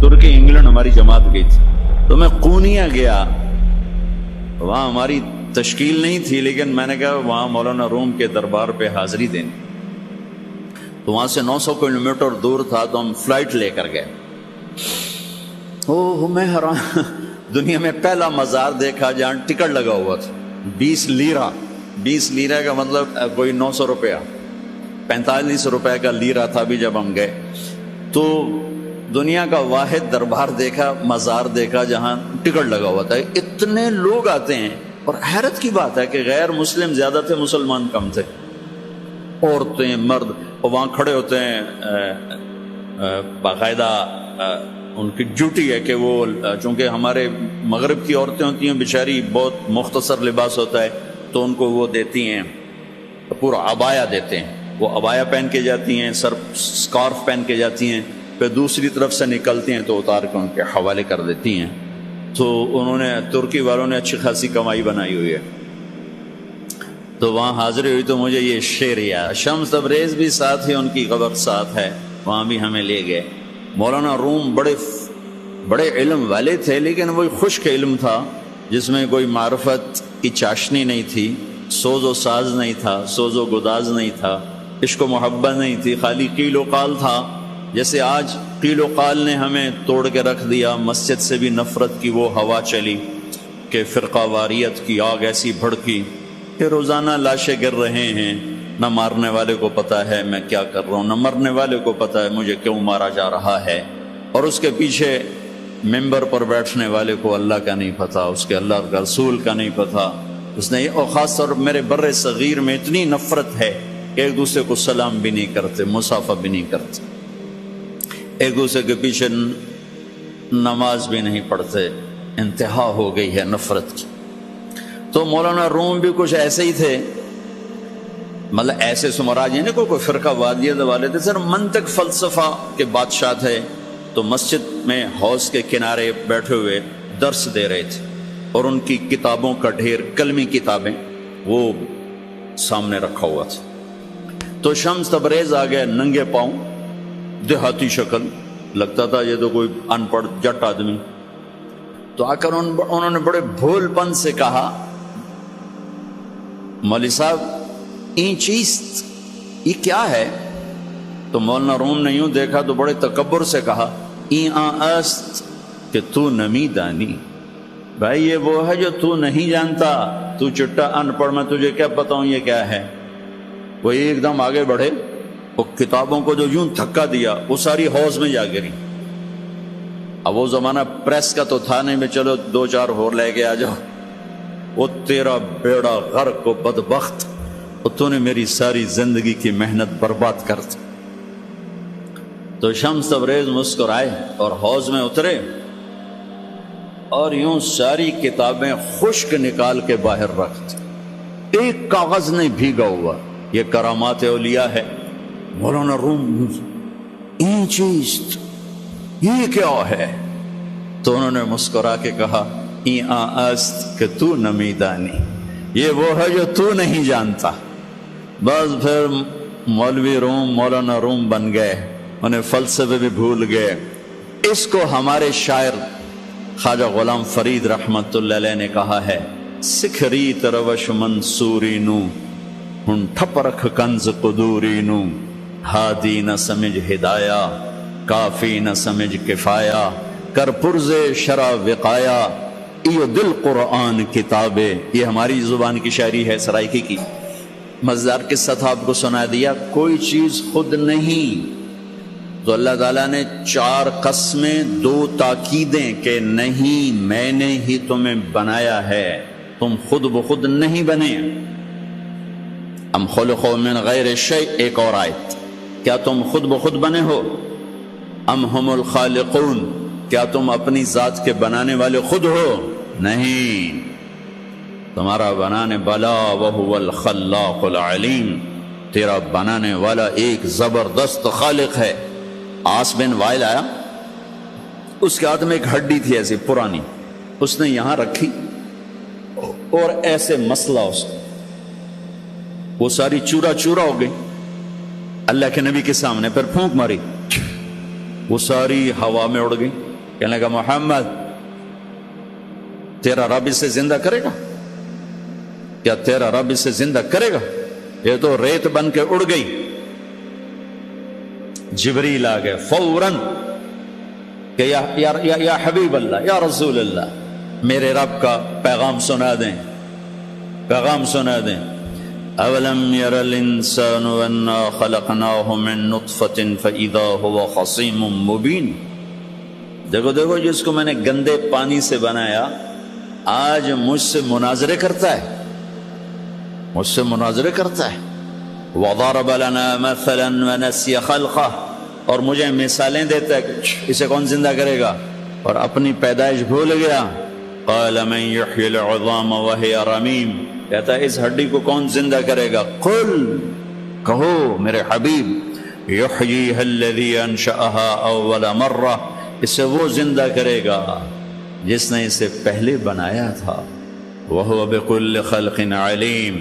ترکی England ہماری جماعت گئی تھی، تو میں قونیہ گیا، وہاں ہماری تشکیل نہیں تھی، لیکن میں نے کہا وہاں مولانا روم کے دربار پہ حاضری دینی، تو وہاں سے 900 کلومیٹر دور تھا، تو ہم فلائٹ لے کر گئے۔ میں حیران، دنیا میں پہلا مزار دیکھا جہاں ٹکٹ لگا ہوا تھا، 20 لیرہ، 20 لیرہ کا مطلب کوئی 900 روپیہ، 45 روپے کا لیرہ تھا بھی جب ہم گئے۔ تو دنیا کا واحد دربار دیکھا، مزار دیکھا جہاں ٹکٹ لگا ہوا تھا، اتنے لوگ آتے ہیں، اور حیرت کی بات ہے کہ غیر مسلم زیادہ تھے، مسلمان کم تھے، عورتیں مرد، اور وہاں کھڑے ہوتے ہیں، باقاعدہ ان کی ڈیوٹی ہے کہ وہ، چونکہ ہمارے مغرب کی عورتیں ہوتی ہیں بیچاری، بہت مختصر لباس ہوتا ہے، تو ان کو وہ دیتی ہیں پورا عبایا دیتے ہیں، وہ عبایا پہن کے جاتی ہیں، سر سکارف پہن کے جاتی ہیں، پھر دوسری طرف سے نکلتی ہیں تو اتار کے ان کے حوالے کر دیتی ہیں۔ تو انہوں نے، ترکی والوں نے اچھی خاصی کمائی بنائی ہوئی ہے۔ تو وہاں حاضری ہوئی تو مجھے یہ شعر یاد، شمس تبریز بھی ساتھ ہی، ان کی قبر ساتھ ہے، وہاں بھی ہمیں لے گئے۔ مولانا روم بڑے علم والے تھے، لیکن وہ خشک علم تھا، جس میں کوئی معرفت کی چاشنی نہیں تھی، سوز و ساز نہیں تھا، سوز و گداز نہیں تھا، عشق و محبت نہیں تھی، خالی قیل و قال تھا۔ جیسے آج قیل و قال نے ہمیں توڑ کے رکھ دیا، مسجد سے بھی نفرت کی وہ ہوا چلی کہ فرقہ واریت کی آگ ایسی بھڑکی کہ روزانہ لاشیں گر رہے ہیں، نہ مارنے والے کو پتہ ہے میں کیا کر رہا ہوں، نہ مرنے والے کو پتہ ہے مجھے کیوں مارا جا رہا ہے، اور اس کے پیچھے ممبر پر بیٹھنے والے کو اللہ کا نہیں پتہ، اس کے اللہ کا رسول کا نہیں پتہ، اس نے، اور خاص طور پر میرے بر صغیر میں اتنی نفرت ہے کہ ایک دوسرے کو سلام بھی نہیں کرتے، مصافحہ بھی نہیں کرتے، ایک دوسرے کے پیچھے نماز بھی نہیں پڑھتے، انتہا ہو گئی ہے نفرت کی۔ تو مولانا روم بھی کچھ ایسے ہی تھے، مطلب ایسے سمراج یعنی کوئی فرقہ وادیت والے تھے، صرف منطق فلسفہ کے بادشاہ تھے۔ تو مسجد میں حوض کے کنارے بیٹھے ہوئے درس دے رہے تھے، اور ان کی کتابوں کا ڈھیر، کلمی کتابیں وہ سامنے رکھا ہوا تھا۔ تو شمس تبریز آ گئے ننگے پاؤں، دیہاتی شکل، لگتا تھا یہ تو کوئی ان پڑھ جٹ آدمی۔ تو آ کر انہوں نے بڑے بھول پن سے کہا، مولوی صاحب این چیز یہ کیا ہے؟ تو مولانا روم نے یوں دیکھا تو بڑے تکبر سے کہا، این است کہ تو نمی دانی، بھائی یہ وہ ہے جو تو نہیں جانتا، تو چٹا ان پڑھ، میں تجھے کیا بتاؤں یہ کیا ہے۔ وہ ایک دم آگے بڑھے، وہ کتابوں کو جو یوں دھکا دیا وہ ساری حوض میں جا گری۔ اب وہ زمانہ پریس کا تو تھا نہیں، میں چلو 2-4 اور لے کے آ جاؤ، وہ تیرا بیڑا غرق و بدبخت، تو نے میری ساری زندگی کی محنت برباد کر دی۔ تو شمس تبریز مسکرائے اور حوض میں اترے، اور یوں ساری کتابیں خشک نکال کے باہر رکھ دی، ایک کاغذ نہیں بھیگا ہوا۔ یہ کرامات اولیاء ہے۔ مولانا روم، این چیز یہ کیا ہے؟ تو انہوں نے مسکرا کے کہا، این است کہ تو نمی دانی، یہ وہ ہے جو تو نہیں جانتا۔ بس پھر مولوی روم مولانا روم بن گئے، انہیں فلسفے بھی بھول گئے۔ اس کو ہمارے شاعر خواجہ غلام فرید رحمت اللہ علیہ نے کہا ہے، سکھری تروش منصوری نو، ہن ٹھپ رکھ کنز قدوری نو، ہادی نہ سمجھ ہدایہ، کافی نہ سمجھ کفایہ، کر پرز شرع وقایا، ایو دل قرآن کتابے۔ یہ ہماری زبان کی شاعری ہے سرائکی کی۔ مزدار قصہ تھا، آپ کو سنا دیا۔ کوئی چیز خود نہیں، تو اللہ تعالیٰ نے 4 قسمیں، 2 تاکیدیں کہ نہیں، میں نے ہی تمہیں بنایا ہے، تم خود بخود نہیں بنے۔ ام خلقوا من غیر شیء، ایک اور آیت، کیا تم خود بخود بنے ہو؟ ام ہم الخالقون، کیا تم اپنی ذات کے بنانے والے خود ہو؟ نہیں، تمہارا بنانے والا وہو الخلاق العلیم، تیرا بنانے والا ایک زبردست خالق ہے۔ آس بن وائل آیا، اس کے ہاتھ میں ایک ہڈی تھی ایسی پرانی، اس نے یہاں رکھی اور ایسے مسئلہ اس کو، وہ ساری چورا چورا ہو گئی اللہ کے نبی کے سامنے، پھر پھونک ماری، وہ ساری ہوا میں اڑ گئی۔ کہنے لگا محمد تیرا رب اسے زندہ کرے گا؟ کیا تیرا رب اسے زندہ کرے گا؟ یہ تو ریت بن کے اڑ گئی۔ جبریل آ گئے فوراً کہ یا حبیب اللہ، یا رسول اللہ، میرے رب کا پیغام سنا دیں، پیغام سنا دیں۔ اولم یر الانسان انا خلقناہ من نطفۃ فاذا هو خصیم مبین۔ دیکھو دیکھو جس کو میں نے گندے پانی سے بنایا آج مجھ سے مناظرے کرتا ہے، مجھ سے مناظرے کرتا ہے۔ وضرب لنا مثلا ونسی خلقہ، اور مجھے مثالیں دیتا ہے کہ اسے کون زندہ کرے گا، اور اپنی پیدائش بھول گیا۔ قال من یحیی العظام وہی رمیم، کہتا ہے اس ہڈی کو کون زندہ کرے گا؟ قل، کہو میرے حبیب، یحییھا الذی انشأھا اول مرہ، اسے وہ زندہ کرے گا جس نے اسے پہلے بنایا تھا۔ وہو بکل خلق علیم،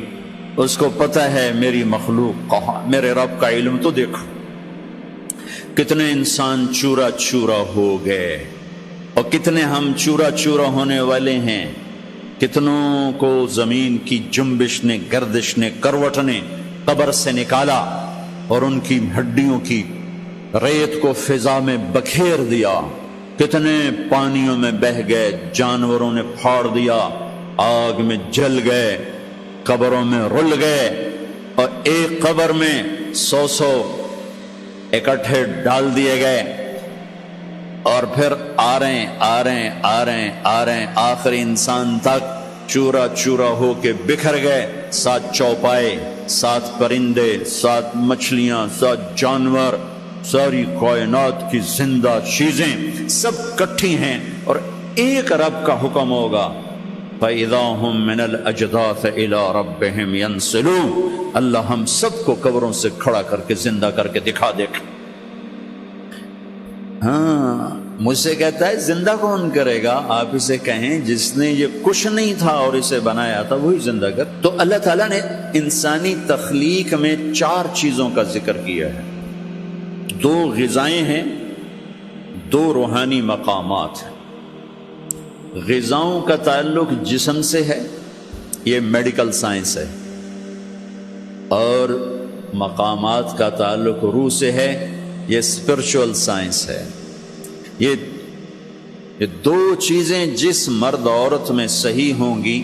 اس کو پتہ ہے میری مخلوق کہاں، میرے رب کا علم تو دیکھو۔ کتنے انسان چورا چورا ہو گئے، اور کتنے ہم چورا چورا ہونے والے ہیں۔ کتنوں کو زمین کی جنبش نے، گردش نے، کروٹ نے قبر سے نکالا اور ان کی ہڈیوں کی ریت کو فضا میں بکھیر دیا۔ کتنے پانیوں میں بہہ گئے، جانوروں نے پھاڑ دیا، آگ میں جل گئے، قبروں میں رل گئے، اور ایک قبر میں 100 اکٹھے ڈال دیے گئے، اور پھر آ رہے ہیں آخری انسان تک چورا چورا ہو کے بکھر گئے۔ 7 چوپائے، 7 پرندے، 7 مچھلیاں، 7 جانور، ساری کائنات کی زندہ چیزیں سب کٹھی ہیں، اور ایک رب کا حکم ہوگا فَإِذَا هُم مِّنَ الْأَجْدَاثِ إِلَىٰ رَبِّهِمْ يَنْسِلُونَ۔ اللہ ہم سب کو قبروں سے کھڑا کر کے زندہ کر کے دکھا دے۔ ہاں، مجھ سے کہتا ہے زندہ کون کرے گا؟ آپ اسے کہیں جس نے یہ کچھ نہیں تھا اور اسے بنایا تھا وہی زندہ کر۔ تو اللہ تعالیٰ نے انسانی تخلیق میں 4 چیزوں کا ذکر کیا ہے۔ 2 غذائیں ہیں، 2 روحانی مقامات ہیں۔ غذاؤں کا تعلق جسم سے ہے، یہ میڈیکل سائنس ہے، اور مقامات کا تعلق روح سے ہے، یہ اسپرچول سائنس ہے۔ یہ 2 چیزیں جس مرد عورت میں صحیح ہوں گی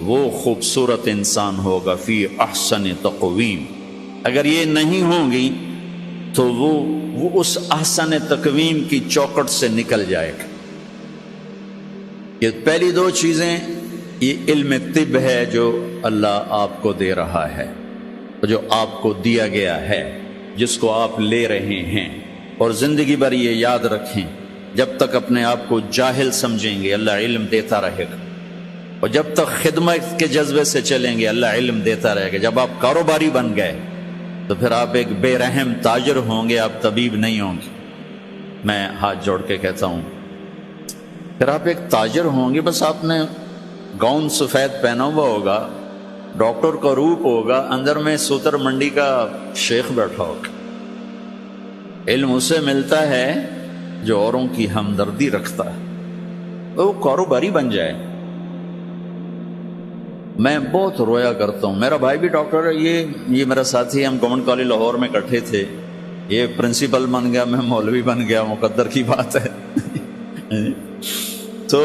وہ خوبصورت انسان ہوگا، فی احسن تقویم۔ اگر یہ نہیں ہوں گی تو وہ اس احسن تقویم کی چوکٹ سے نکل جائے گا۔ یہ پہلی 2 چیزیں، یہ علم طب ہے جو اللہ آپ کو دے رہا ہے، جو آپ کو دیا گیا ہے، جس کو آپ لے رہے ہیں، اور زندگی بھر یہ یاد رکھیں، جب تک اپنے آپ کو جاہل سمجھیں گے اللہ علم دیتا رہے گا، اور جب تک خدمت کے جذبے سے چلیں گے اللہ علم دیتا رہے گا۔ جب آپ کاروباری بن گئے تو پھر آپ ایک بے رحم تاجر ہوں گے، آپ طبیب نہیں ہوں گے۔ میں ہاتھ جوڑ کے کہتا ہوں، پھر آپ ایک تاجر ہوں گے، بس آپ نے گاؤن سفید پہنا ہوا ہوگا، ڈاکٹر کا روپ ہوگا، اندر میں سوتر منڈی کا شیخ بیٹھا ہوگا۔ علم اسے ملتا ہے جو اوروں کی ہمدردی رکھتا ہے، وہ کاروباری بن جائے۔ میں بہت رویا کرتا ہوں، میرا بھائی بھی ڈاکٹر ہے، یہ میرا ساتھی ہے، ہم گورنمنٹ کالج لاہور میں اکٹھے تھے، یہ پرنسپل بن گیا، میں مولوی بن گیا، مقدر کی بات ہے۔ تو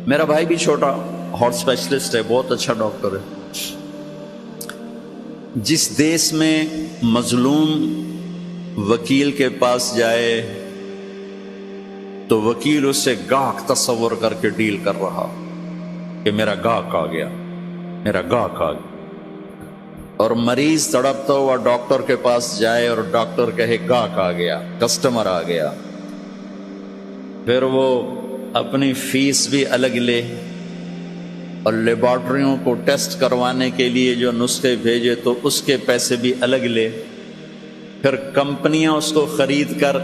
میرا بھائی بھی چھوٹا ہارٹ اسپیشلسٹ ہے، بہت اچھا ڈاکٹر ہے۔ جس دیس میں مظلوم وکیل کے پاس جائے تو وکیل اس سے گاہک تصور کر کے ڈیل کر رہا کہ میرا گاہک آ گیا، میرا گاہک آ گیا، اور مریض تڑپتا ہوا ڈاکٹر کے پاس جائے اور ڈاکٹر کہے گاہک آ گیا، کسٹمر آ گیا، پھر وہ اپنی فیس بھی الگ لے، اور لیبارٹریوں کو ٹیسٹ کروانے کے لیے جو نسخے بھیجے تو اس کے پیسے بھی الگ لے، پھر کمپنیاں اس کو خرید کر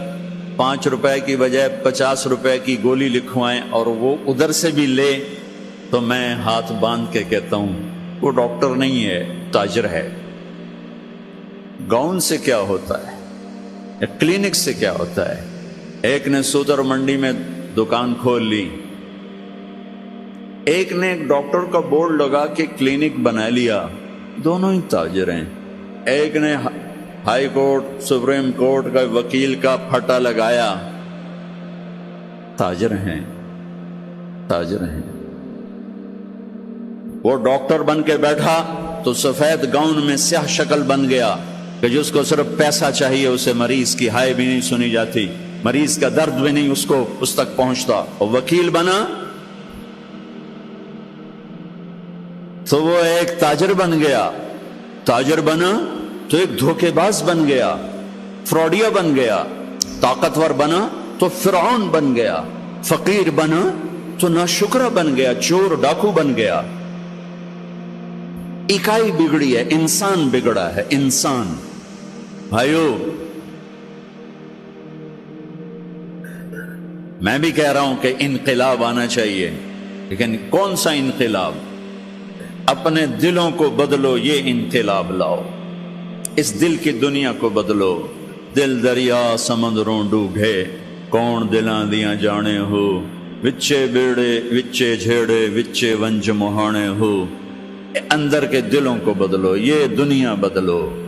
5 روپے کی بجائے 50 روپے کی گولی لکھوائیں اور وہ ادھر سے بھی لے، تو میں ہاتھ باندھ کے کہتا ہوں وہ ڈاکٹر نہیں ہے، تاجر ہے۔ گاؤن سے کیا ہوتا ہے، کلینک سے کیا ہوتا ہے؟ ایک نے سوتر منڈی میں دکان کھول لی، ایک نے ایک ڈاکٹر کا بورڈ لگا کے کلینک بنا لیا، دونوں ہی تاجر ہیں۔ ایک نے ہائی کورٹ سپریم کورٹ کا وکیل کا پھٹا لگایا، تاجر ہیں، تاجر ہیں۔ وہ ڈاکٹر بن کے بیٹھا تو سفید گاؤن میں سیاہ شکل بن گیا کہ جس کو صرف پیسہ چاہیے اسے مریض کی ہائے بھی نہیں سنی جاتی، مریض کا درد بھی نہیں اس تک پہنچتا۔ اور وکیل بنا تو وہ ایک تاجر بن گیا، تاجر بنا تو ایک دھوکے باز بن گیا، فراڈیا بن گیا، طاقتور بنا تو فرعون بن گیا، فقیر بنا تو ناشکرا بن گیا، چور ڈاکو بن گیا۔ اکائی بگڑی ہے، انسان بگڑا ہے، انسان۔ بھائیو، میں بھی کہہ رہا ہوں کہ انقلاب آنا چاہیے، لیکن کون سا انقلاب؟ اپنے دلوں کو بدلو، یہ انقلاب لاؤ، اس دل کی دنیا کو بدلو۔ دل دریا سمندروں ڈوبے، کون دلاں دیاں جانے ہو، وچے بیڑے وچے جھیڑے وچے ونج مہانے ہو۔ اندر کے دلوں کو بدلو، یہ دنیا بدلو۔